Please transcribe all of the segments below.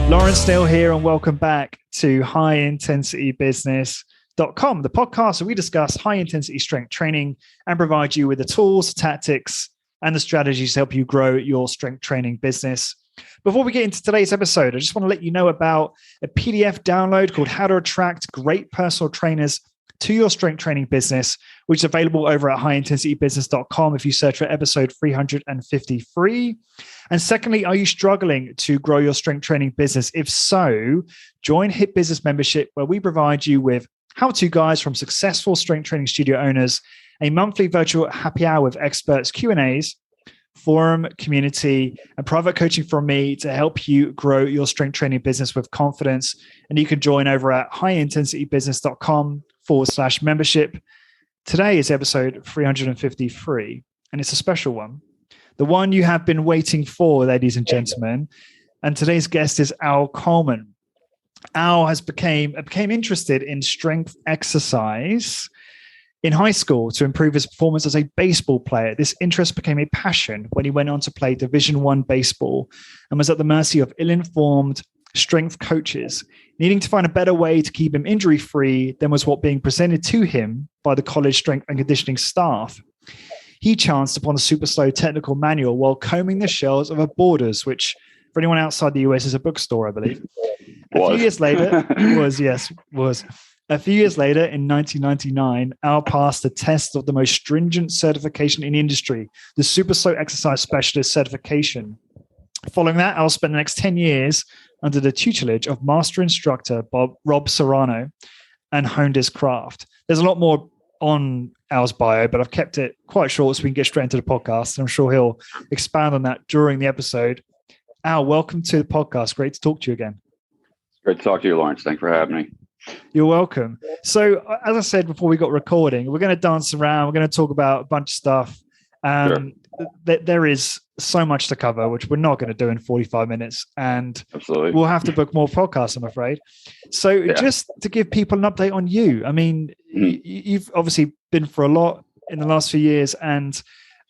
Lawrence Neal here, and welcome back to highintensitybusiness.com, the podcast where we discuss high-intensity strength training and provide you with the tools, tactics, and the strategies to help you grow your strength training business. Before we get into today's episode, I just want to let you know about a PDF download called How to Attract Great Personal Trainers to Your Strength Training Business, which is available over at highintensitybusiness.com if you search for episode 353. And secondly, are you struggling to grow your strength training business? If so, join HIT Business Membership, where we provide you with how-to guides from successful strength training studio owners, a monthly virtual happy hour with experts, Q&As, forum, community, and private coaching from me to help you grow your strength training business with confidence. And you can join over at highintensitybusiness.com/membership. Today is episode 353, and it's a special one. The one you have been waiting for, ladies and gentlemen. And today's guest is Al Coleman. Al became interested in strength exercise in high school to improve his performance as a baseball player. This interest became a passion when he went on to play Division I baseball and was at the mercy of ill-informed strength coaches, needing to find a better way to keep him injury-free than was what being presented to him by the college strength and conditioning staff. He chanced upon the SuperSlow technical manual while combing the shelves of a Borders, which for anyone outside the US is a bookstore, I believe. A few years later, A few years later, in 1999, Al passed the test of the most stringent certification in the industry, the SuperSlow Exercise Specialist certification. Following that, Al spent the next 10 years under the tutelage of master instructor Rob Serrano and honed his craft. There's a lot more on Al's bio, but I've kept it quite short so we can get straight into the podcast. I'm sure he'll expand on that during the episode. Al, welcome to the podcast. Great to talk to you again. Great to talk to you, Lawrence. Thanks for having me. You're welcome. So, as I said before we got recording, we're going to dance around. We're going to talk about a bunch of stuff. Sure. There is so much to cover, which we're not going to do in 45 minutes. And Absolutely, we'll have to book more podcasts, I'm afraid. So just to give people an update on you, I mean, you've obviously been for a lot in the last few years. And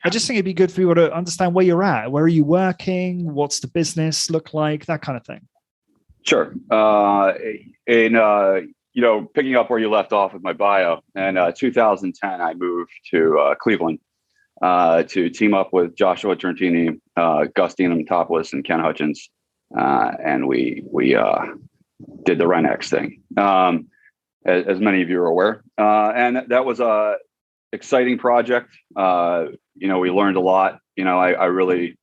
I just think it'd be good for you to understand where you're at. Where are you working? What's the business look like? That kind of thing. Sure. Picking up where you left off with my bio, in 2010, I moved to Cleveland to team up with Joshua Trentini, Gus Dienham-Topoulos, and Ken Hutchins, and we did the RenX thing, as many of you are aware, and that was a exciting project. We learned a lot. I really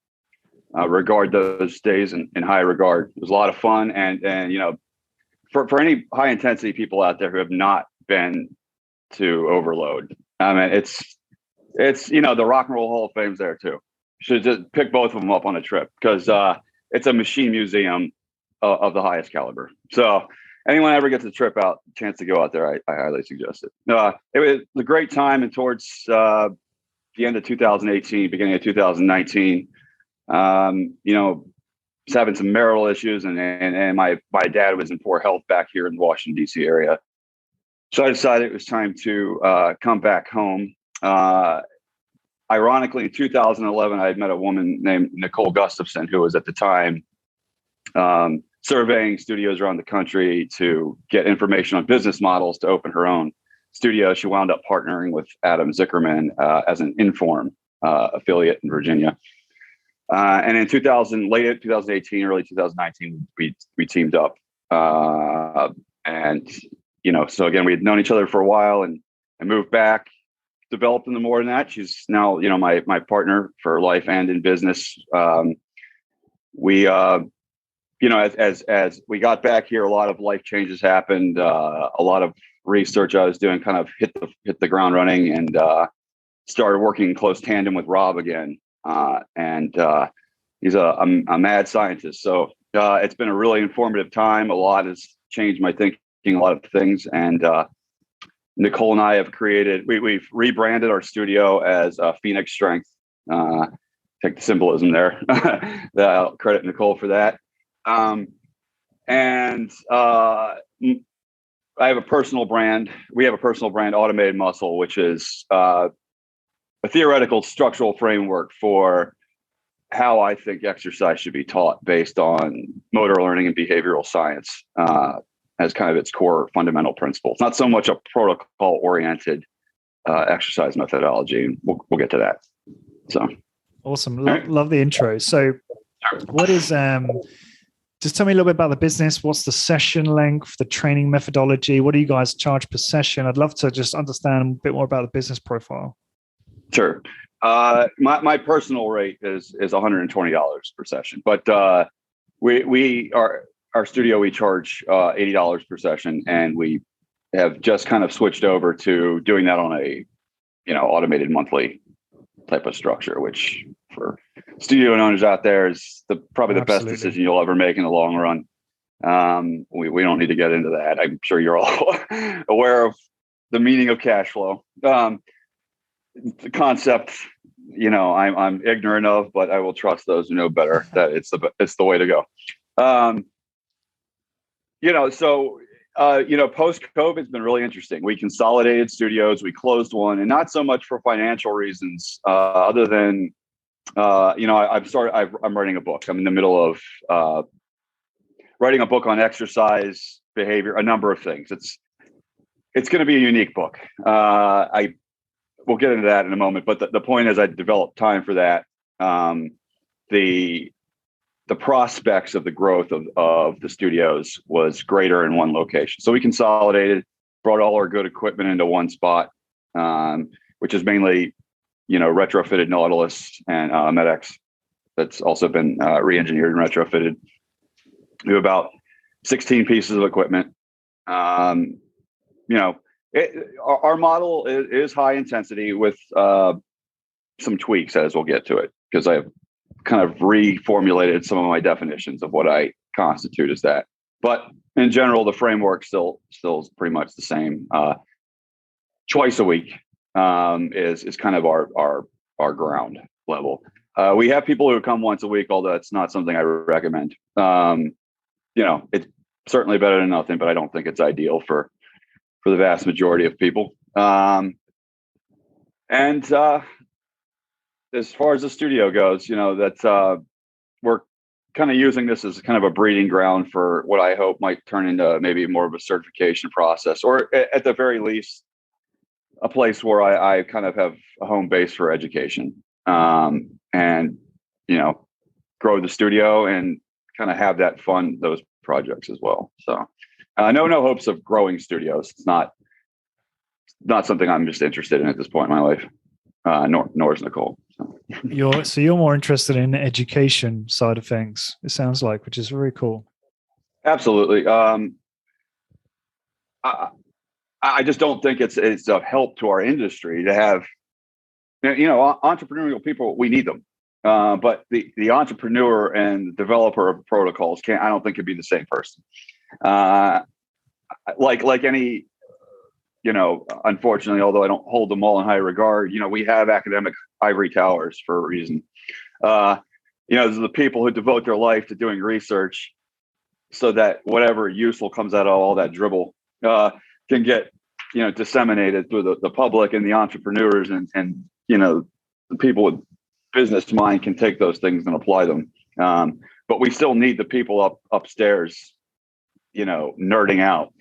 regard those days in high regard. It was a lot of fun, and for any high intensity people out there who have not been to Overload, I mean, it's the Rock and Roll Hall of Fame's there too. You should just pick both of them up on a trip, because it's a machine museum of the highest caliber. So anyone ever gets a chance to go out there, I highly suggest it. It was a great time, and towards the end of 2018, beginning of 2019, was having some marital issues, and my dad was in poor health back here in the Washington, D.C. area. So I decided it was time to come back home. Ironically, in 2011, I had met a woman named Nicole Gustafson, who was at the time surveying studios around the country to get information on business models to open her own studio. She wound up partnering with Adam Zickerman as an Inform affiliate in Virginia. And in late 2018, early 2019, we teamed up. So again, we had known each other for a while, and I moved back, developed into more than that. She's now, my partner for life and in business. As we got back here, a lot of life changes happened. A lot of research I was doing kind of hit the ground running, and started working in close tandem with Rob again. He's a mad scientist. So it's been a really informative time. A lot has changed my thinking, a lot of things. And Nicole and I have we've rebranded our studio as Phoenix Strength. Take the symbolism there. I'll credit Nicole for that. I have a personal brand. We have a personal brand, Automated Muscle, which is a theoretical structural framework for how I think exercise should be taught based on motor learning and behavioral science as kind of its core fundamental principles. Not so much a protocol-oriented exercise methodology. And we'll get to that. So awesome. Love the intro. So what is just tell me a little bit about the business. What's the session length, the training methodology? What do you guys charge per session? I'd love to just understand a bit more about the business profile. Sure. My personal rate is $120 per session, but our studio, we charge $80 per session, and we have just kind of switched over to doing that on a automated monthly type of structure, which for studio owners out there is probably the best decision you'll ever make in the long run. We don't need to get into that. I'm sure you're all aware of the meaning of cash flow. The concept, I'm ignorant of, but I will trust those who know better that it's the way to go. Post-COVID, it's been really interesting. We consolidated studios, we closed one, and not so much for financial reasons, other than, I'm writing a book. I'm in the middle of writing a book on exercise, behavior, a number of things. It's going to be a unique book. We'll get into that in a moment, but the point is I developed time for that. The prospects of the growth of the studios was greater in one location. So we consolidated, brought all our good equipment into one spot, which is mainly, retrofitted Nautilus and MedX. That's also been re-engineered and retrofitted. We have about 16 pieces of equipment. Our model is high intensity with some tweaks as we'll get to it, because I have kind of reformulated some of my definitions of what I constitute as that. But in general, the framework still is pretty much the same. Twice a week is kind of our ground level. We have people who come once a week, although it's not something I recommend. It's certainly better than nothing, but I don't think it's ideal for the vast majority of people. As far as the studio goes, we're kind of using this as kind of a breeding ground for what I hope might turn into maybe more of a certification process, or at the very least, a place where I kind of have a home base for education, and grow the studio and kind of have that fund those projects as well. So no hopes of growing studios. It's not something I'm just interested in at this point in my life. Nor is Nicole. So. You're more interested in the education side of things, it sounds like, which is very cool. Absolutely. I just don't think it's of help to our industry to have, entrepreneurial people. We need them, but the entrepreneur and developer of protocols I don't think could be the same person. Like any. Unfortunately, although I don't hold them all in high regard, we have academic ivory towers for a reason. There's the people who devote their life to doing research so that whatever useful comes out of all that dribble can get, disseminated through the public, and the entrepreneurs and the people with business mind can take those things and apply them. But we still need the people upstairs, nerding out.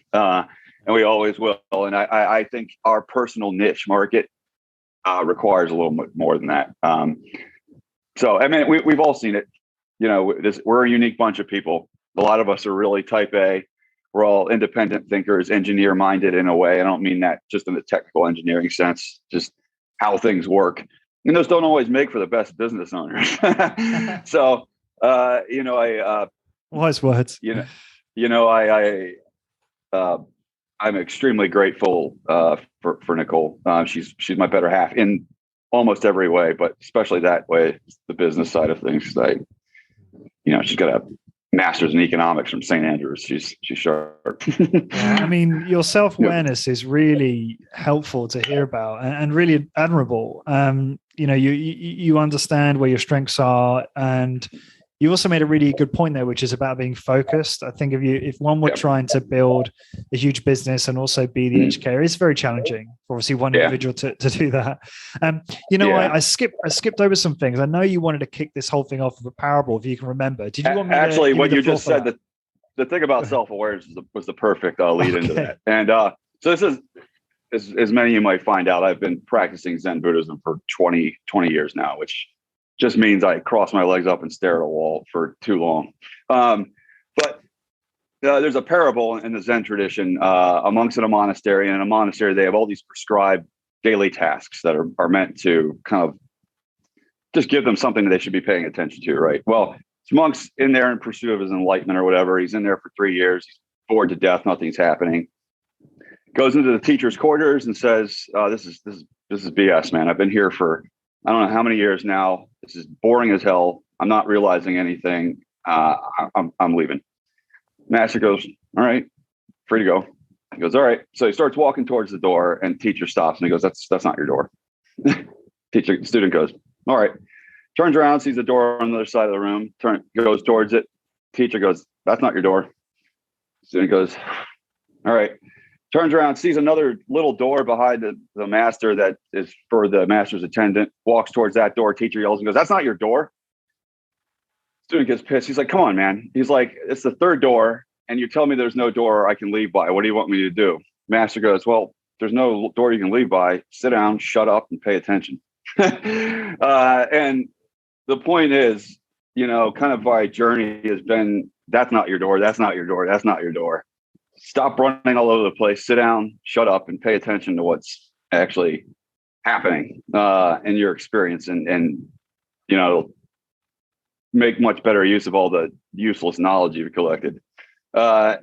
And we always will. And I think our personal niche market requires a little bit more than that. So, I mean, we've all seen it. We're a unique bunch of people. A lot of us are really type A. We're all independent thinkers, engineer minded in a way. I don't mean that just in the technical engineering sense, just how things work. And those don't always make for the best business owners. So, wise words. I'm extremely grateful for Nicole. She's my better half in almost every way, but especially that way, the business side of things. She's got a master's in economics from St. Andrews. She's sharp. I mean, your self-awareness is really helpful to hear about and really admirable. You understand where your strengths are, and you also made a really good point there, which is about being focused. I think if one were trying to build a huge business and also be the educator, it's very challenging for obviously one individual to do that. I skipped over some things. I know you wanted to kick this whole thing off with a parable, if you can remember. Did you want me actually to what you just said, the thing about self-awareness was the perfect lead into that. And so this is, as many of you might find out, I've been practicing Zen Buddhism for 20 years now, which just means I cross my legs up and stare at a wall for too long. But there's a parable in the Zen tradition. A monk's in a monastery, and in a monastery, they have all these prescribed daily tasks that are meant to kind of just give them something that they should be paying attention to, right? Well, this monk's in there in pursuit of his enlightenment or whatever. He's in there for 3 years. He's bored to death. Nothing's happening. Goes into the teacher's quarters and says, this is BS, man. I've been here for I don't know how many years now. This is boring as hell. I'm not realizing anything. I'm leaving. Master goes, all right, free to go. He goes, all right. So he starts walking towards the door, and teacher stops and he goes, that's not your door. Student goes, all right. Turns around, sees the door on the other side of the room, goes towards it. Teacher goes, that's not your door. Student goes, all right. Turns around, sees another little door behind the master that is for the master's attendant, walks towards that door. Teacher yells and goes, that's not your door. Student gets pissed. He's like, come on, man. He's like, it's the third door, and you tell me there's no door I can leave by. What do you want me to do? Master goes, well, there's no door you can leave by. Sit down, shut up, and pay attention. And the point is, kind of my journey has been, that's not your door. That's not your door. That's not your door. Stop running all over the place. Sit down, shut up, and pay attention to what's actually happening in your experience, and make much better use of all the useless knowledge you've collected. And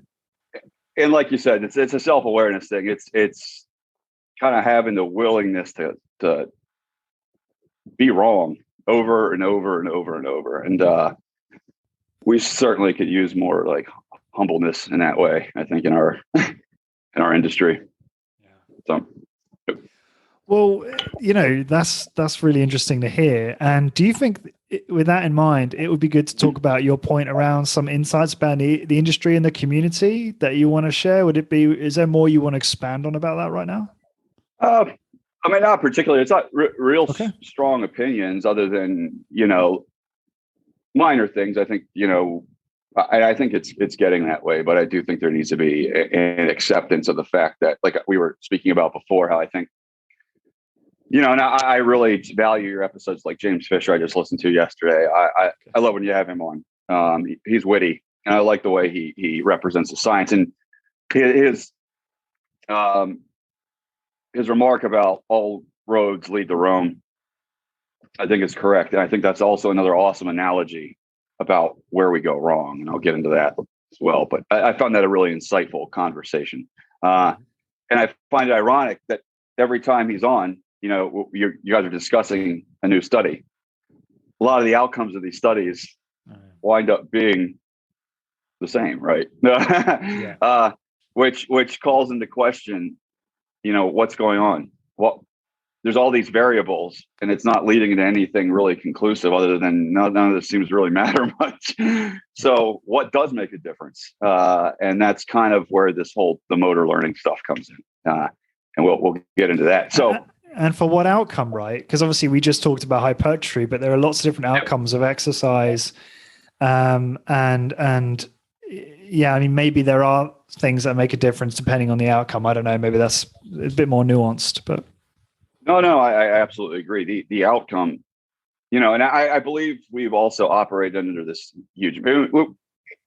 like you said, it's a self-awareness thing. It's kind of having the willingness to be wrong over and over and over and over. And we certainly could use more like humbleness in that way, I think, in our industry. So well, that's really interesting to hear. And do you think, with that in mind, it would be good to talk about your point around some insights about the industry and the community that you want to share? Is there more you want to expand on about that right now? I mean, not particularly. It's not real strong opinions, other than minor things. I think I think it's getting that way, but I do think there needs to be an acceptance of the fact that, like we were speaking about before, how I think, and I really value your episodes, like James Fisher I just listened to yesterday. I love when you have him on. He's witty, and I like the way he represents the science, and his remark about all roads lead to Rome, I think is correct. And I think that's also another awesome analogy about where we go wrong. And I'll get into that as well. But I found that a really insightful conversation. And I find it ironic that every time he's on, you guys are discussing a new study. A lot of the outcomes of these studies wind up being the same, right? Which calls into question, what's going on. Well, there's all these variables, and it's not leading to anything really conclusive, other than none of this seems to really matter much. So what does make a difference? And that's kind of where the motor learning stuff comes in. And we'll get into that. So, and for what outcome, right? Because obviously we just talked about hypertrophy, but there are lots of different outcomes of exercise. And yeah, I mean, maybe there are things that make a difference depending on the outcome. I don't know. Maybe that's a bit more nuanced, but. No, I absolutely agree. The outcome, and I believe we've also operated under this huge,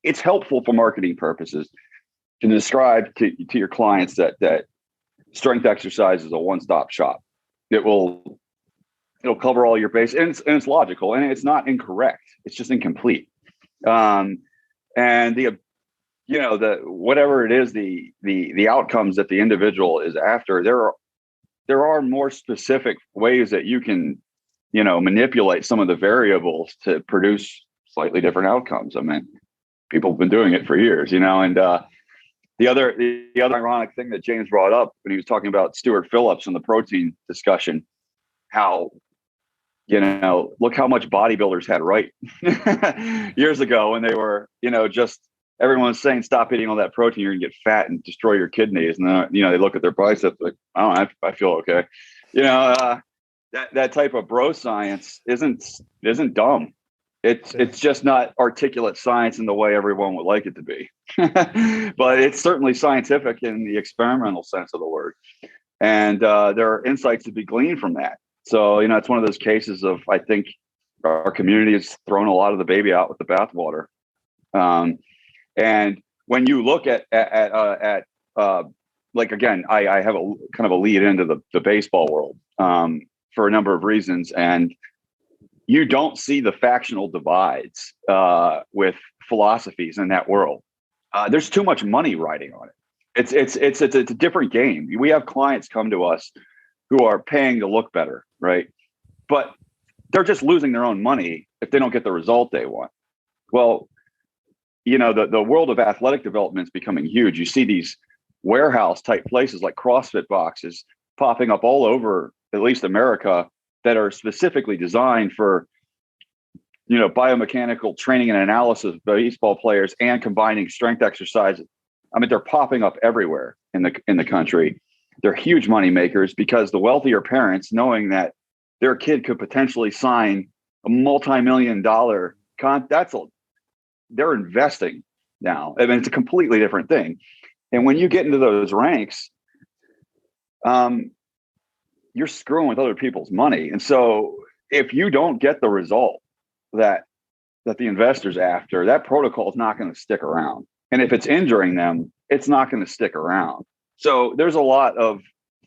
it's helpful for marketing purposes to describe to your clients that strength exercise is a one-stop shop. It'll cover all your base, and it's logical, and it's not incorrect. It's just incomplete. And the whatever it is, the outcomes that the individual is after, there are more specific ways that you can, manipulate some of the variables to produce slightly different outcomes. I mean, people have been doing it for years, and the other ironic thing that James brought up when he was talking about Stuart Phillips and the protein discussion, how Look how much bodybuilders had right years ago when they were, just everyone was saying, stop eating all that protein, you're gonna get fat and destroy your kidneys. And then, they look at their biceps like, I don't know, I feel okay. That type of bro science isn't dumb. It's just not articulate science in the way everyone would like it to be. But it's certainly scientific in the experimental sense of the word. And there are insights to be gleaned from that. So, it's one of those cases of, I think our community has thrown a lot of the baby out with the bathwater. And when you look at like, again, I have a kind of a lead into the baseball world for a number of reasons. And you don't see the factional divides with philosophies in that world. There's too much money riding on it. It's a different game. We have clients come to us who are paying to look better, right? But they're just losing their own money if they don't get the result they want. Well, the world of athletic development is becoming huge. You see these warehouse type places like CrossFit boxes popping up all over, at least America, that are specifically designed for, biomechanical training and analysis of baseball players and combining strength exercises. I mean, they're popping up everywhere in the country. They're huge money makers because the wealthier parents, knowing that their kid could potentially sign a multi-million-dollar they're investing now. I mean, it's a completely different thing. And when you get into those ranks, you're screwing with other people's money. And so if you don't get the result that the investor's after, that protocol is not going to stick around. And if it's injuring them, it's not going to stick around. So there's a lot of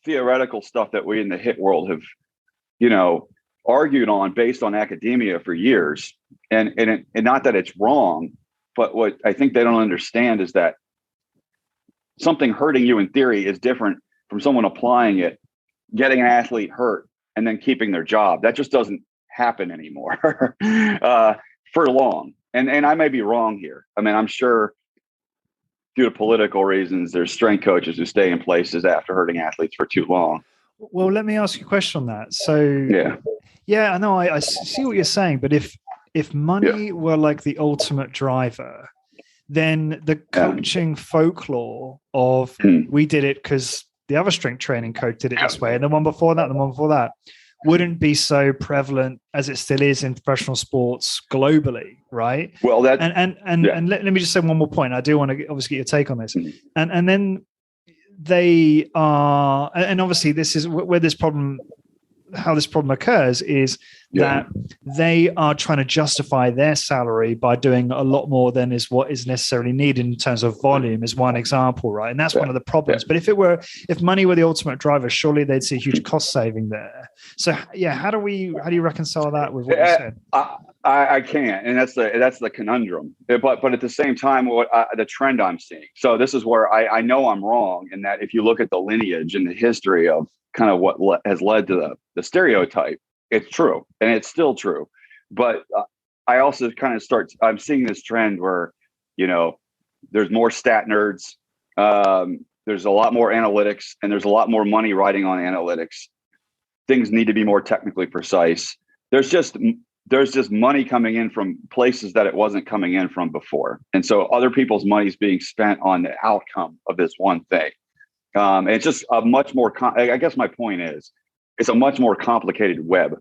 theoretical stuff that we in the HIIT world have, argued on based on academia for years. And not that it's wrong, but what I think they don't understand is that something hurting you in theory is different from someone applying it, getting an athlete hurt, and then keeping their job. That just doesn't happen anymore for long. And I may be wrong here. I mean, I'm sure due to political reasons, there's strength coaches who stay in places after hurting athletes for too long. Well, let me ask you a question on that. So yeah, I know I see what you're saying, but if money were like the ultimate driver, then the coaching folklore of we did it because the other strength training coach did it this way, and the one before that, wouldn't be so prevalent as it still is in professional sports globally, right? Well, that and let me just say one more point. I do want to obviously get your take on this, and then they are, and obviously this is where this problem. How this problem occurs is that they are trying to justify their salary by doing a lot more than is what is necessarily needed in terms of volume is one example, right? And that's one of the problems. But if money were the ultimate driver, surely they'd see a huge cost saving there. So how do you reconcile that with what you said? I can't, and that's the conundrum. But at the same time, the trend I'm seeing. So this is where I know I'm wrong in that if you look at the lineage and the history of kind of what has led to the stereotype, it's true, and it's still true. But I also kind of I'm seeing this trend where, there's more stat nerds, there's a lot more analytics, and there's a lot more money riding on analytics. Things need to be more technically precise. There's just money coming in from places that it wasn't coming in from before. And so other people's money is being spent on the outcome of this one thing. And it's just a much more, I guess my point is, it's a much more complicated web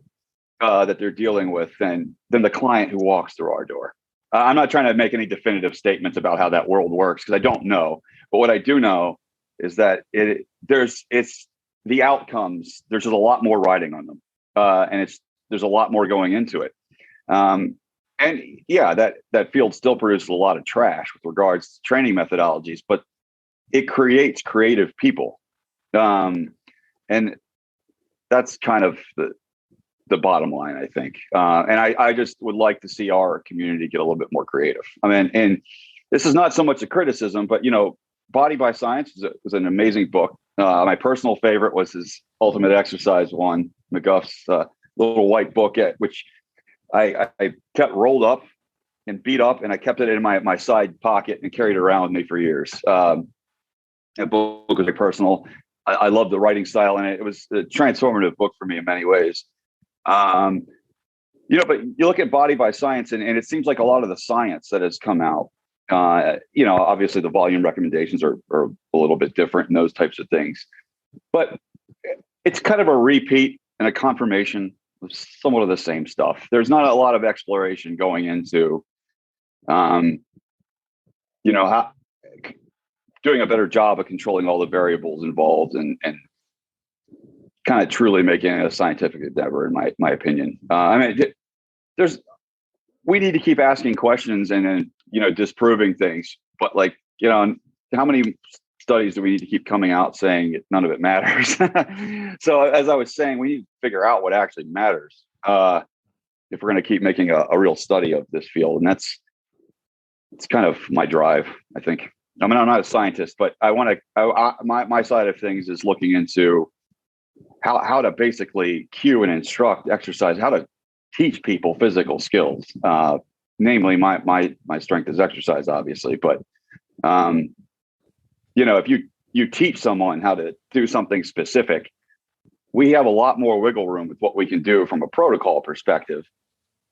that they're dealing with than the client who walks through our door. I'm not trying to make any definitive statements about how that world works because I don't know. But what I do know is that it's the outcomes. There's just a lot more riding on them, and there's a lot more going into it. And that field still produces a lot of trash with regards to training methodologies, but it creates creative people. And that's kind of the bottom line, I think. And I just would like to see our community get a little bit more creative. I mean, and this is not so much a criticism, but, Body by Science was an amazing book. My personal favorite was his Ultimate Exercise one, McGuff's little white book, which I kept rolled up and beat up, and I kept it in my side pocket and carried it around with me for years. The book was very personal. I loved the writing style in it. It was a transformative book for me in many ways. But you look at Body by Science, and it seems like a lot of the science that has come out, obviously the volume recommendations are a little bit different and those types of things, but it's kind of a repeat and a confirmation of somewhat of the same stuff. There's not a lot of exploration going into, how doing a better job of controlling all the variables involved and kind of truly making it a scientific endeavor, in my opinion. We need to keep asking questions and disproving things, but how many studies do we need to keep coming out saying none of it matters? So as I was saying, we need to figure out what actually matters if we're going to keep making a real study of this field. And it's kind of my drive, I think. I mean, I'm not a scientist, but my side of things is looking into how to basically cue and instruct exercise, how to teach people physical skills. Namely, my strength is exercise, obviously, but if you teach someone how to do something specific, we have a lot more wiggle room with what we can do from a protocol perspective,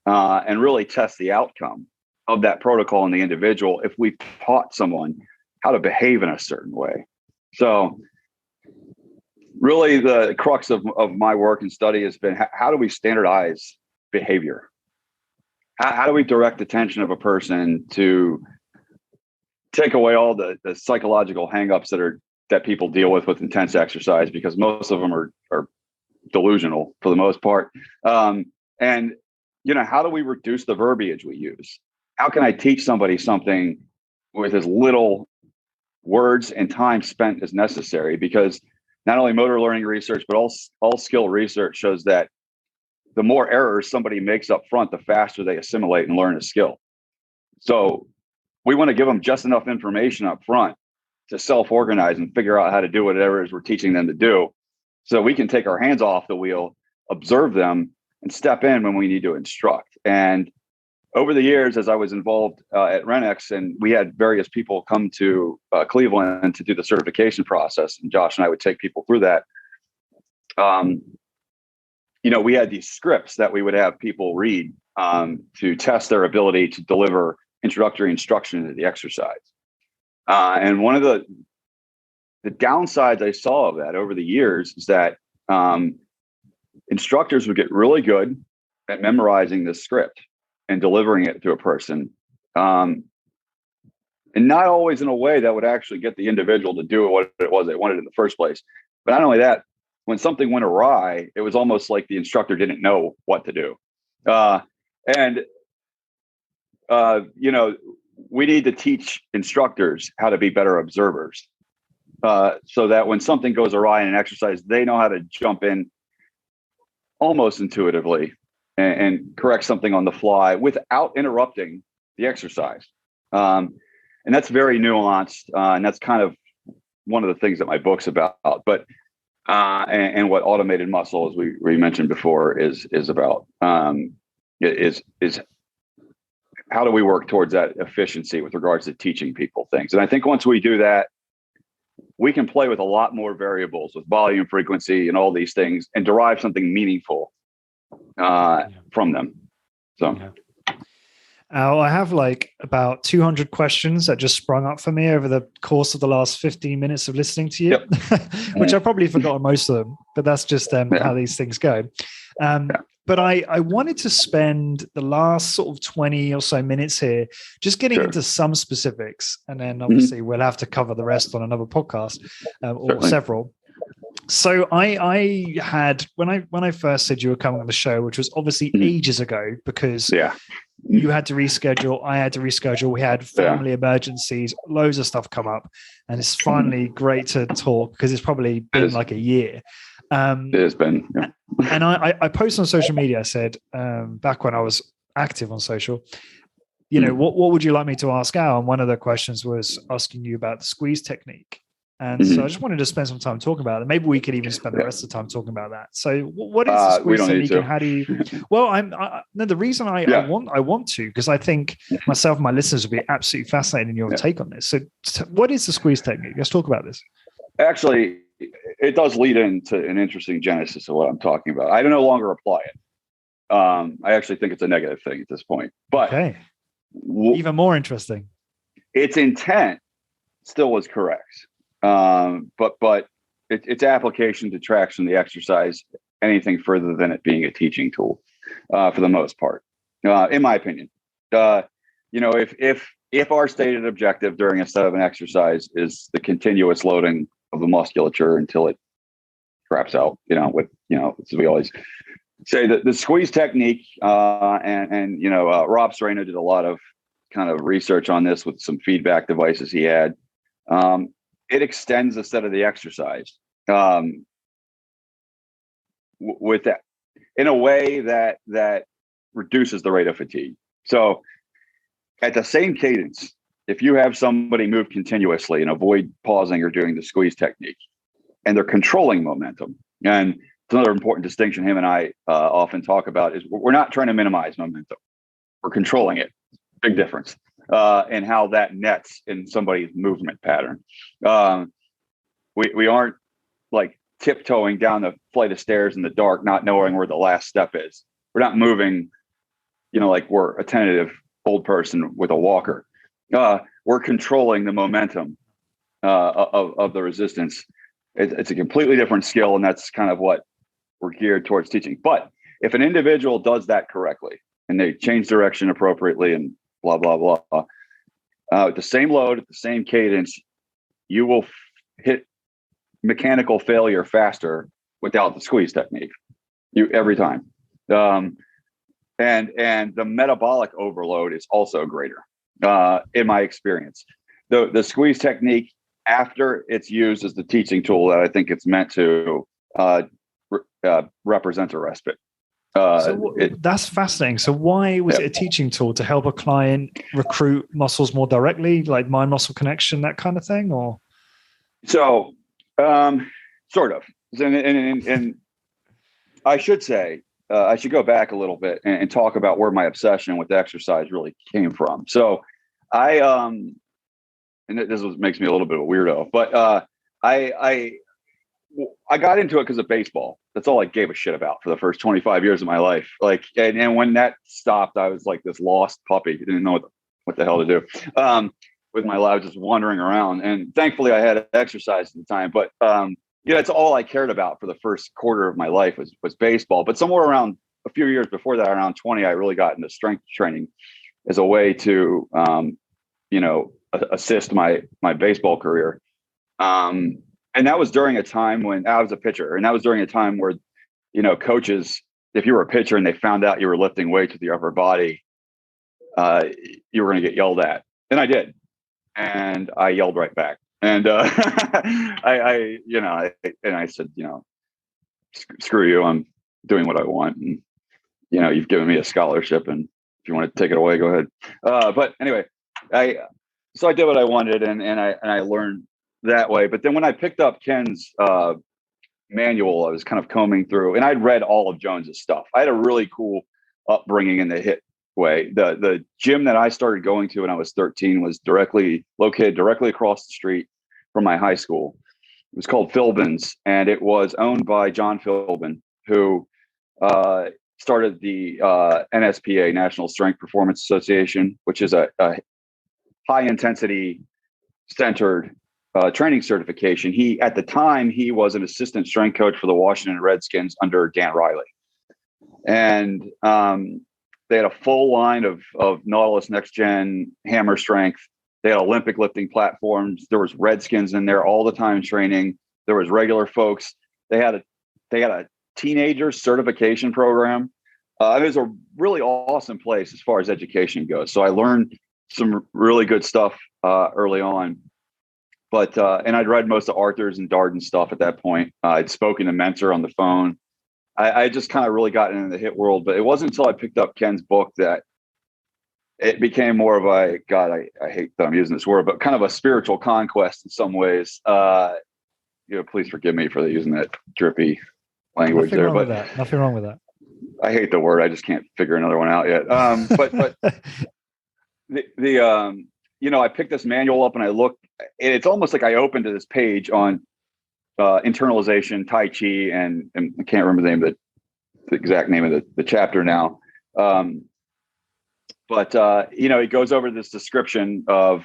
and really test the outcome of that protocol in the individual if we've taught someone how to behave in a certain way. So really the crux of my work and study has been how do we standardize behavior? How do we direct attention of a person to take away all the psychological hangups that people deal with intense exercise, because most of them are delusional for the most part. And how do we reduce the verbiage we use? How can I teach somebody something with as little words and time spent as necessary? Because not only motor learning research, but all skill research shows that the more errors somebody makes up front, the faster they assimilate and learn a skill. So we want to give them just enough information up front to self-organize and figure out how to do whatever it is we're teaching them to do, so we can take our hands off the wheel, observe them, and step in when we need to instruct. And over the years, as I was involved at Renex, and we had various people come to Cleveland to do the certification process, and Josh and I would take people through that. We had these scripts that we would have people read to test their ability to deliver introductory instruction into the exercise. And one of the downsides I saw of that over the years is that instructors would get really good at memorizing the script and delivering it to a person, and not always in a way that would actually get the individual to do what it was they wanted in the first place. But not only that, when something went awry, it was almost like the instructor didn't know what to do. We need to teach instructors how to be better observers, so that when something goes awry in an exercise, they know how to jump in almost intuitively and correct something on the fly without interrupting the exercise. And that's very nuanced, and that's kind of one of the things that my book's about. But and what automated muscle, as we mentioned before, is about, is how do we work towards that efficiency with regards to teaching people things. And I think once we do that, we can play with a lot more variables with volume, frequency, and all these things, and derive something meaningful from them. So I have about 200 questions that just sprung up for me over the course of the last 15 minutes of listening to you, yep. Which I probably forgot most of them, but that's just how these things go. But I wanted to spend the last sort of 20 or so minutes here just getting into some specifics. And then obviously we'll have to cover the rest on another podcast or several. So I had, when I first said you were coming on the show, which was obviously ages ago, because you had to reschedule, I had to reschedule, we had family emergencies, loads of stuff come up, and it's finally great to talk because it's probably been like a year. It has been. Yeah. And I posted on social media, I said, back when I was active on social, what would you like me to ask Al? And one of the questions was asking you about the squeeze technique. And so I just wanted to spend some time talking about it. Maybe we could even spend the rest of the time talking about that. So what is the squeeze technique and how do you, well, the reason I want to, because I think myself and my listeners would be absolutely fascinated in your take on this. So what is the squeeze technique? Let's talk about this. Actually, it does lead into an interesting genesis of what I'm talking about. I no longer apply it. I actually think it's a negative thing at this point. But okay, even more interesting. Its intent still was correct, but its application detracts from the exercise anything further than it being a teaching tool, for the most part, in my opinion. If our stated objective during a set of an exercise is the continuous loading of the musculature until it craps out, as we always say, the squeeze technique, and Rob Sereno did a lot of kind of research on this with some feedback devices he had. It extends the set of the exercise, with that in a way that reduces the rate of fatigue. So at the same cadence, if you have somebody move continuously and avoid pausing or doing the squeeze technique, and they're controlling momentum, and it's another important distinction him and I often talk about, is we're not trying to minimize momentum. We're controlling it. Big difference in how that nets in somebody's movement pattern. We aren't like tiptoeing down the flight of stairs in the dark, not knowing where the last step is. We're not moving, like we're a tentative old person with a walker. We're controlling the momentum of the resistance. It's a completely different skill, and that's kind of what we're geared towards teaching. But if an individual does that correctly and they change direction appropriately and blah, blah, blah, at the same load, at the same cadence, you will hit mechanical failure faster without the squeeze technique. Every time. And the metabolic overload is also greater, in my experience. The squeeze technique, after it's used as the teaching tool that I think it's meant to represent a respite. That's fascinating. So why was it a teaching tool? To help a client recruit muscles more directly, like mind-muscle connection, that kind of thing? Or so, sort of. And I should say, I should go back a little bit and talk about where my obsession with exercise really came from. So and this makes me a little bit of a weirdo, but I got into it because of baseball. That's all I gave a shit about for the first 25 years of my life. Like, and when that stopped, I was like this lost puppy. Didn't know what the hell to do with my life, just wandering around. And thankfully I had exercise at the time, but it's all I cared about for the first quarter of my life was baseball. But somewhere around a few years before that, around 20, I really got into strength training as a way to, assist my baseball career. And that was during a time when I was a pitcher, and that was during a time where, coaches, if you were a pitcher and they found out you were lifting weights with your upper body, you were going to get yelled at. And I did. And I yelled right back. And I said, screw you. I'm doing what I want. And, you've given me a scholarship, and if you want to take it away, go ahead. But anyway, so I did what I wanted, and I learned that way. But then when I picked up Ken's manual, I was kind of combing through, and I'd read all of Jones's stuff. I had a really cool upbringing in the HIIT way. The gym that I started going to when I was 13 was located directly across the street from my high school. It was called Philbin's, and it was owned by John Philbin, who started the NSPA, National Strength Performance Association, which is a high intensity centered training certification. At the time, he was an assistant strength coach for the Washington Redskins under Dan Riley. And they had a full line of Nautilus Next Gen hammer strength. They had Olympic lifting platforms. There was Redskins in there all the time training. There was regular folks. They had a teenager certification program. It was a really awesome place as far as education goes. So I learned some really good stuff early on. But and I'd read most of Arthur's and Darden's stuff at that point. I'd spoken to Mentor on the phone. I just kind of really got into the HIIT world. But it wasn't until I picked up Ken's book that it became more of I hate that I'm using this word, but kind of a spiritual conquest in some ways. Please forgive me for using that drippy language. Nothing wrong with that. I hate the word. I just can't figure another one out yet. But I picked this manual up and I looked, and it's almost like I opened to this page on internalization, Tai Chi, and I can't remember the name of the exact name of the chapter now. But it goes over this description of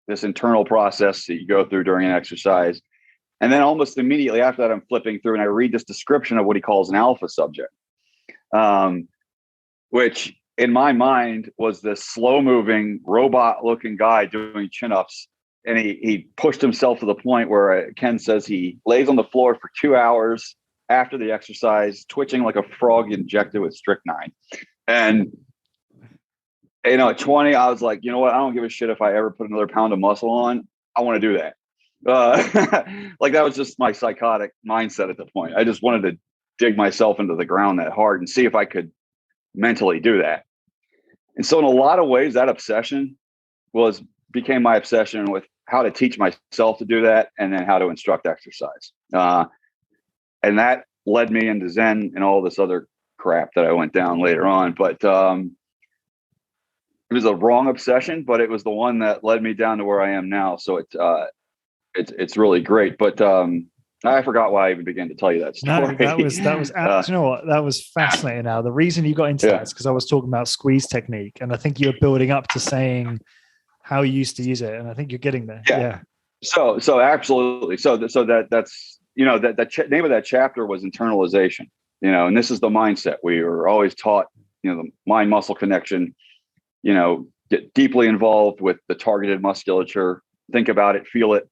this internal process that you go through during an exercise. And then almost immediately after that, I'm flipping through and I read this description of what he calls an alpha subject, which in my mind was this slow moving robot looking guy doing chin-ups. And he pushed himself to the point where Ken says he lays on the floor for 2 hours after the exercise, twitching like a frog injected with strychnine. And, at 20, I was like, you know what? I don't give a shit if I ever put another pound of muscle on. I want to do that. Like that was just my psychotic mindset at the point. I just wanted to dig myself into the ground that hard and see if I could mentally do that. And so in a lot of ways, that obsession became my obsession with how to teach myself to do that and then how to instruct exercise. And that led me into Zen and all this other crap that I went down later on. But it was a wrong obsession, but it was the one that led me down to where I am now. So it's really great. But I forgot why I even began to tell you that story. No, that was you know what? That was fascinating. Now, the reason you got into that is because I was talking about squeeze technique, and I think you're building up to saying how you used to use it, and I think you're getting there. Yeah. So absolutely. So that's that name of that chapter was internalization. And this is the mindset we were always taught. The mind muscle connection. Get deeply involved with the targeted musculature. Think about it, feel it.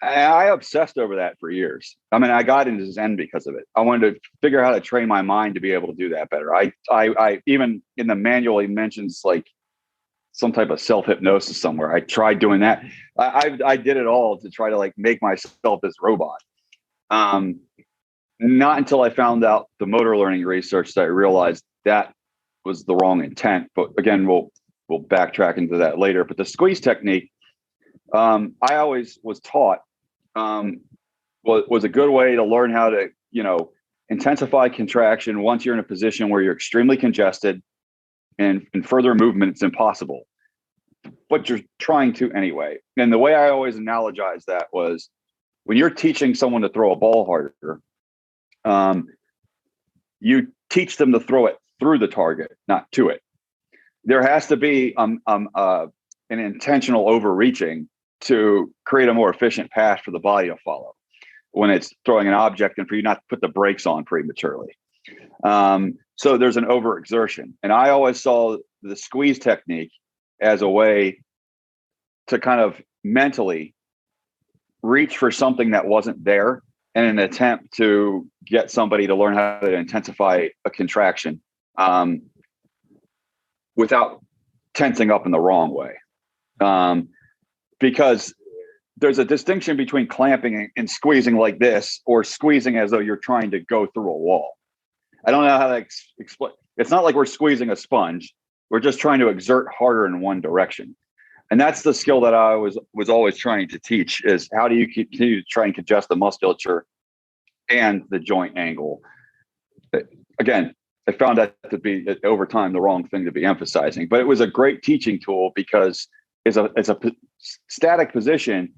I obsessed over that for years. I mean, I got into Zen because of it. I wanted to figure out how to train my mind to be able to do that better. I even in the manual, he mentions like some type of self-hypnosis somewhere. I tried doing that. I did it all to try to like make myself this robot. Not until I found out the motor learning research that I realized that was the wrong intent. But again, we'll backtrack into that later. But the squeeze technique, I always was taught was a good way to learn how to, intensify contraction once you're in a position where you're extremely congested and further movement, it's impossible, but you're trying to anyway. And the way I always analogize that was when you're teaching someone to throw a ball harder, you teach them to throw it through the target, not to it. There has to be an intentional overreaching to create a more efficient path for the body to follow when it's throwing an object and for you not to put the brakes on prematurely. So there's an overexertion. And I always saw the squeeze technique as a way to kind of mentally reach for something that wasn't there in an attempt to get somebody to learn how to intensify a contraction without tensing up in the wrong way. Because there's a distinction between clamping and squeezing like this or squeezing as though you're trying to go through a wall. I don't know how to explain. It's not like we're squeezing a sponge. We're just trying to exert harder in one direction. And that's the skill that I was always trying to teach is how do you continue to try and congest the musculature and the joint angle. Again, I found that to be over time the wrong thing to be emphasizing, but it was a great teaching tool because it's a static position,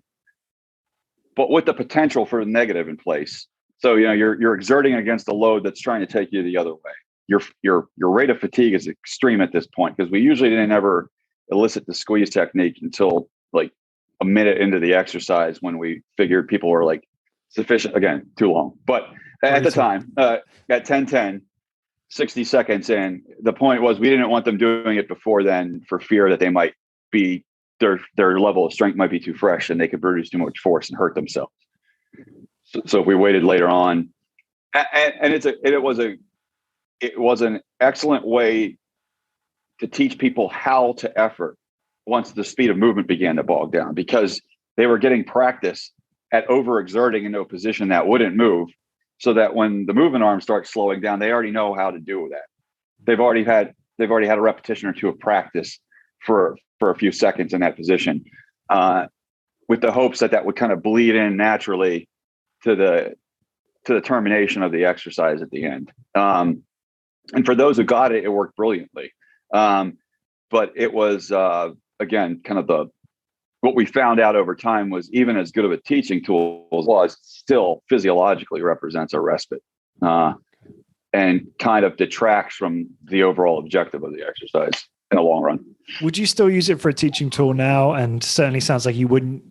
but with the potential for negative in place. So you're exerting against a load that's trying to take you the other way. Your rate of fatigue is extreme at this point because we usually didn't ever elicit the squeeze technique until like a minute into the exercise when we figured people were like sufficient. Again, too long, but at the time at 10:10. 60 seconds in, the point was we didn't want them doing it before then for fear that they might be their level of strength might be too fresh and they could produce too much force and hurt themselves. So if we waited later on, and it was an excellent way to teach people how to effort once the speed of movement began to bog down because they were getting practice at overexerting into a position that wouldn't move. So that when the movement arm starts slowing down, they already know how to do that. They've already had a repetition or two of practice for a few seconds in that position, with the hopes that would kind of bleed in naturally to the termination of the exercise at the end. And for those who got it, it worked brilliantly. But it was again kind of what we found out over time was even as good of a teaching tool as well as still physiologically represents a respite. and kind of detracts from the overall objective of the exercise in the long run. Would you still use it for a teaching tool now? And certainly sounds like you wouldn't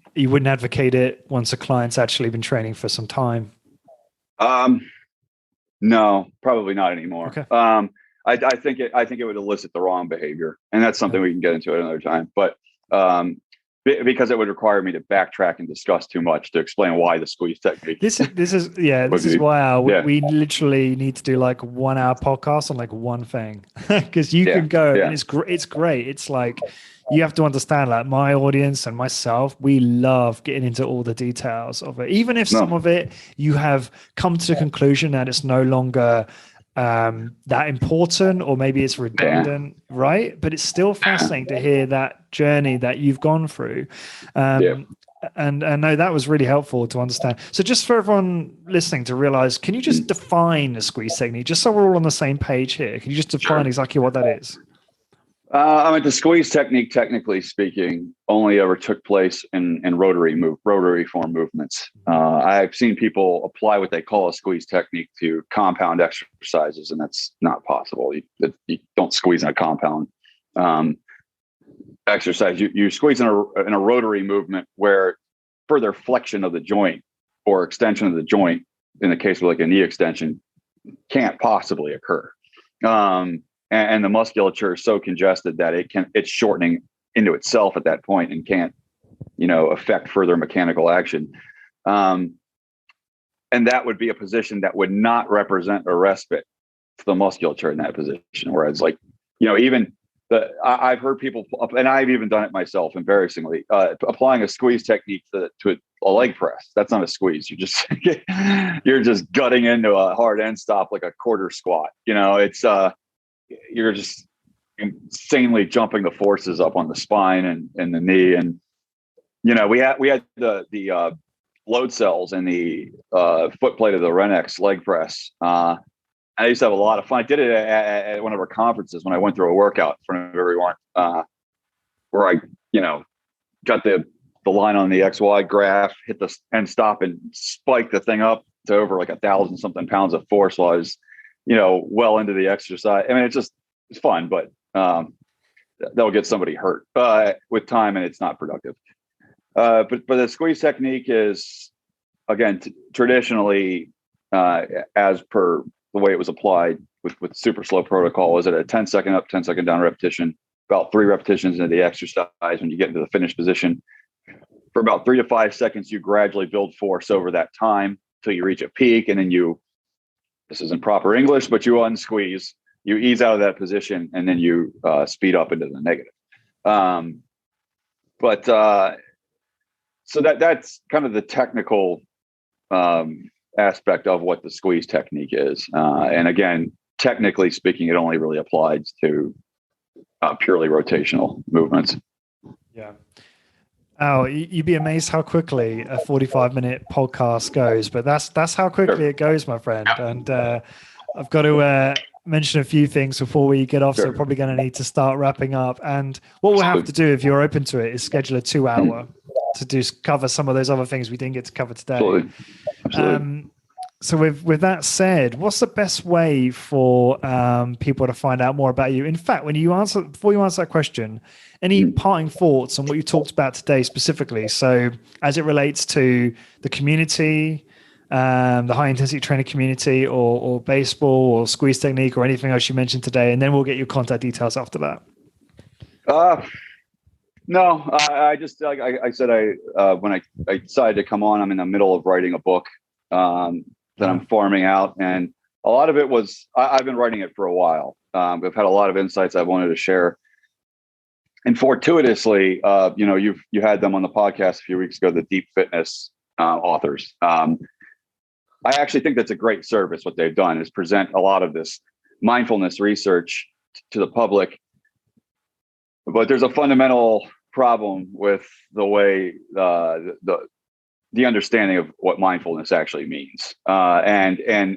advocate it once a client's actually been training for some time. No, probably not anymore. Okay. I think it would elicit the wrong behavior, and that's something we can get into at another time. But because it would require me to backtrack and discuss too much to explain why the squeeze technique. This is why we literally need to do like 1 hour podcast on like one thing, because you can go and it's great. It's like, you have to understand, like my audience and myself, we love getting into all the details of it. Even if some of it you have come to the conclusion that it's no longer that important, or maybe it's redundant, right? But it's still fascinating to hear that journey that you've gone through. And no, that was really helpful to understand. So just for everyone listening to realize, can you just define the squeeze technique, just so we're all on the same page here? Can you just define exactly what that is? The squeeze technique, technically speaking, only ever took place in rotary form movements. I've seen people apply what they call a squeeze technique to compound exercises, and that's not possible. You don't squeeze in a compound exercise. You squeeze in a rotary movement where further flexion of the joint or extension of the joint, in the case of like a knee extension, can't possibly occur. And the musculature is so congested that it's shortening into itself at that point and can't, affect further mechanical action. And that would be a position that would not represent a respite to the musculature in that position. Whereas I've heard people, and I've even done it myself, embarrassingly, applying a squeeze technique to a leg press. That's not a squeeze. You're just gutting into a hard end stop like a quarter squat. You're just insanely jumping the forces up on the spine and the knee. And, we had the load cells in the foot plate of the Renex leg press. I used to have a lot of fun. I did it at one of our conferences when I went through a workout in front of everyone, where I, got the line on the XY graph, hit the end stop and spiked the thing up to over like 1,000 something pounds of force while I was well into the exercise. I mean, it's fun, but that'll get somebody hurt with time, and it's not productive. But the squeeze technique is, again, traditionally, as per the way it was applied with SuperSlow protocol, is at a 10-second up, 10-second down repetition, about 3 repetitions into the exercise. When you get into the finished position, for about 3 to 5 seconds, you gradually build force over that time until you reach a peak, and then this isn't proper English, but you unsqueeze, you ease out of that position, and then you speed up into the negative. So that's kind of the technical aspect of what the squeeze technique is. And again, technically speaking, it only really applies to purely rotational movements. Yeah. Oh, you'd be amazed how quickly a 45-minute podcast goes, but that's how quickly it goes, my friend. And I've got to mention a few things before we get off. So we're probably going to need to start wrapping up. And what we'll have to do, if you're open to it, is schedule a 2-hour to cover some of those other things we didn't get to cover today. Absolutely. So with that said, what's the best way for people to find out more about you? In fact, before you answer that question, any parting thoughts on what you talked about today specifically? So as it relates to the community, the high intensity training community, or baseball or squeeze technique, or anything else you mentioned today, and then we'll get your contact details after that. No, I just, like I said, when I decided to come on, I'm in the middle of writing a book that I'm farming out. And a lot of it was, I've been writing it for a while. I've had a lot of insights I wanted to share. And fortuitously, you had them on the podcast a few weeks ago, the Deep Fitness authors. I actually think that's a great service. What they've done is present a lot of this mindfulness research to the public. But there's a fundamental problem with the way the understanding of what mindfulness actually means. And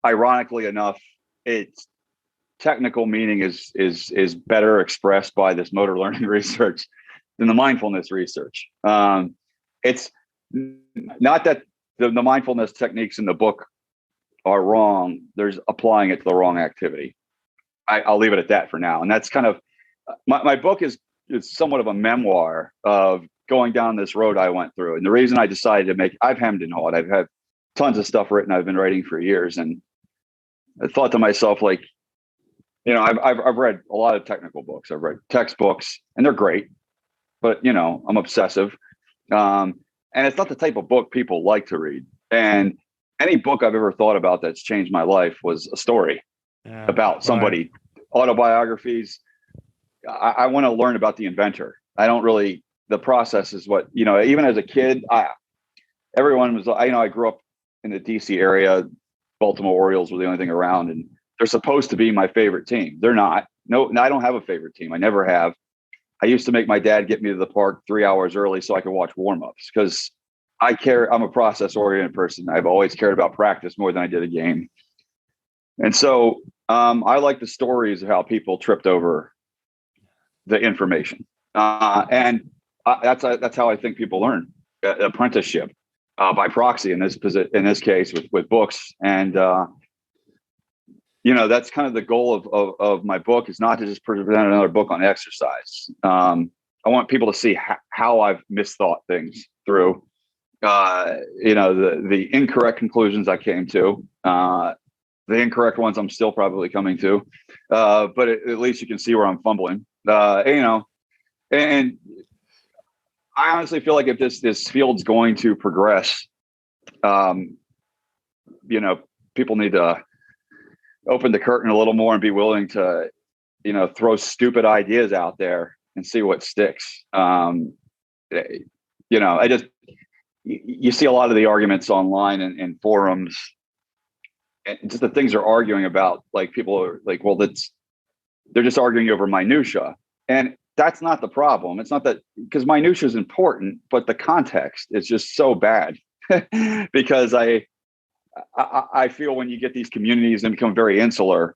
ironically enough, its technical meaning is better expressed by this motor learning research than the mindfulness research. It's not that the mindfulness techniques in the book are wrong, there's applying it to the wrong activity. I'll leave it at that for now. And that's kind of my book is somewhat of a memoir of going down this road I went through. And the reason I decided to I've hemmed and hawed. I've had tons of stuff written. I've been writing for years. And I thought to myself, like, I've read a lot of technical books. I've read textbooks, and they're great, but I'm obsessive. And it's not the type of book people like to read. And any book I've ever thought about that's changed my life was a story about somebody, autobiographies. I want to learn about the inventor. The process is what, even as a kid, everyone was, I grew up in the DC area. Baltimore Orioles were the only thing around, and they're supposed to be my favorite team. They're not. No, I don't have a favorite team. I never have. I used to make my dad get me to the park 3 hours early so I could watch warmups because I'm a process oriented person. I've always cared about practice more than I did a game. And so I like the stories of how people tripped over the information. That's how I think people learn apprenticeship by proxy in this case with books. And, that's kind of the goal of my book is not to just present another book on exercise. I want people to see how I've misthought things through, the incorrect conclusions I came to, the incorrect ones I'm still probably coming to, but at least you can see where I'm fumbling, and I honestly feel like if this field's going to progress, people need to open the curtain a little more and be willing to, throw stupid ideas out there and see what sticks. You see a lot of the arguments online and forums, and just the things they're arguing about, like people are like, well, they're just arguing over minutia. And that's not the problem. It's not that, because minutia is important, but the context is just so bad because I feel when you get these communities and become very insular,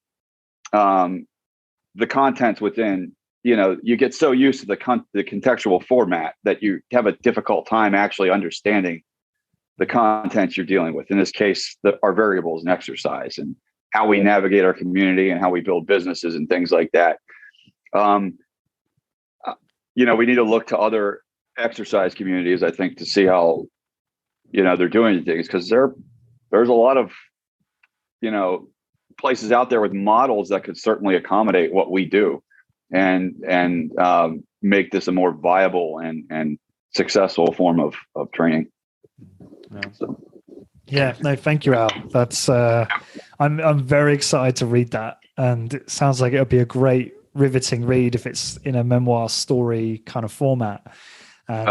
the contents within, you get so used to the contextual format that you have a difficult time actually understanding the content you're dealing with. In this case, our variables in exercise and how we navigate our community and how we build businesses and things like that. We need to look to other exercise communities, I think, to see how, they're doing things, because there's a lot of, places out there with models that could certainly accommodate what we do and make this a more viable and successful form of training. Yeah, no, thank you, Al. That's I'm very excited to read that, and it sounds like it'll be a great riveting read if it's in a memoir story kind of format. And,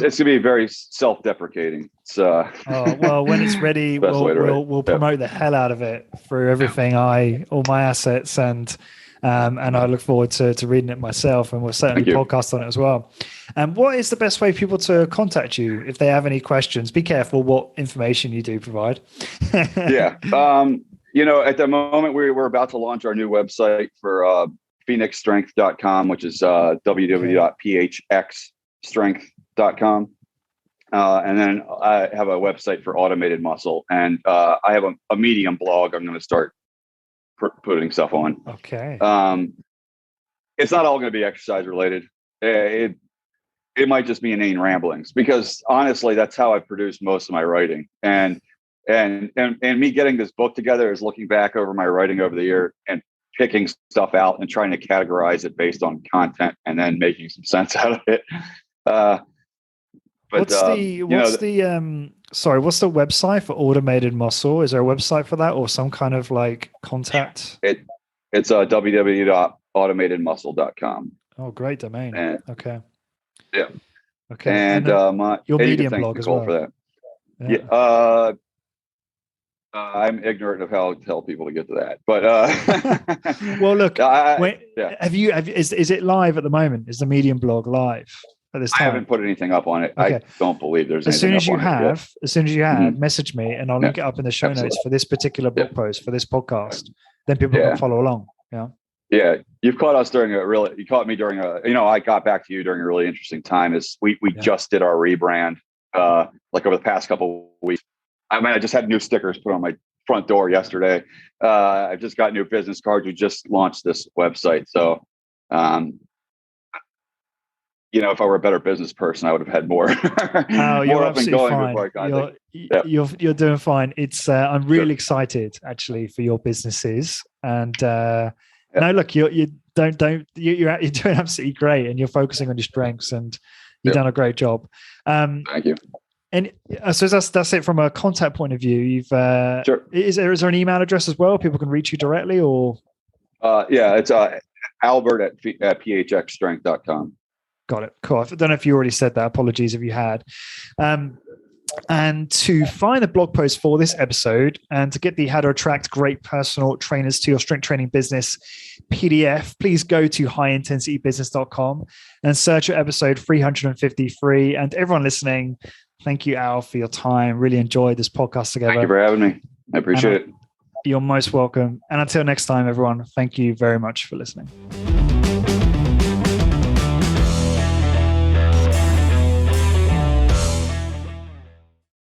it's gonna be very self-deprecating. So well, when it's ready, we'll promote the hell out of it through everything all my assets, and I look forward to reading it myself, and we'll certainly podcast on it as well. And what is the best way for people to contact you if they have any questions? Be careful what information you do provide. Yeah. At the moment we're about to launch our new website for phoenixstrength.com, which is www.phxstrength.com. And then I have a website for automated muscle, and I have a Medium blog I'm going to start putting stuff on. Okay. It's not all going to be exercise related. It might just be inane ramblings, because honestly, that's how I produce most of my writing. And me getting this book together is looking back over my writing over the year and picking stuff out and trying to categorize it based on content and then making some sense out of it. What's the website for automated muscle? Is there a website for that, or some kind of like contact? It's www.automatedmuscle.com. Oh, great domain. Okay. Yeah. Okay. And your Medium blog as well. For that. I'm ignorant of how to tell people to get to that, but well, look, is it live at the moment? Is the Medium blog live at this time? I haven't put anything up on it. Okay. I don't believe there's as soon as you have, mm-hmm. message me and I'll link it up in the show notes for this particular blog post for this podcast. Then people can follow along. Yeah. Yeah. You've caught us you caught me during I got back to you during a really interesting time. Is we just did our rebrand, like over the past couple of weeks. I just had new stickers put on my front door yesterday. I just got new business cards. We just launched this website. So, if I were a better business person, I would have had more, you're up and absolutely going fine. before I got it. You're doing fine. It's I'm really excited actually for your businesses. And no, look, you're doing absolutely great, and you're focusing on your strengths, and you've done a great job. Thank you. And I suppose that's it from a contact point of view. You've Sure. Is there an email address as well? People can reach you directly, or it's Albert at phxstrength.com. Got it. Cool. I don't know if you already said that. Apologies if you had. And to find the blog post for this episode and to get the How to Attract Great Personal Trainers to Your Strength Training Business PDF, please go to highintensitybusiness.com and search for episode 353. And everyone listening, thank you, Al, for your time. Really enjoyed this podcast together. Thank you for having me. I appreciate it. You're most welcome. And until next time, everyone, thank you very much for listening.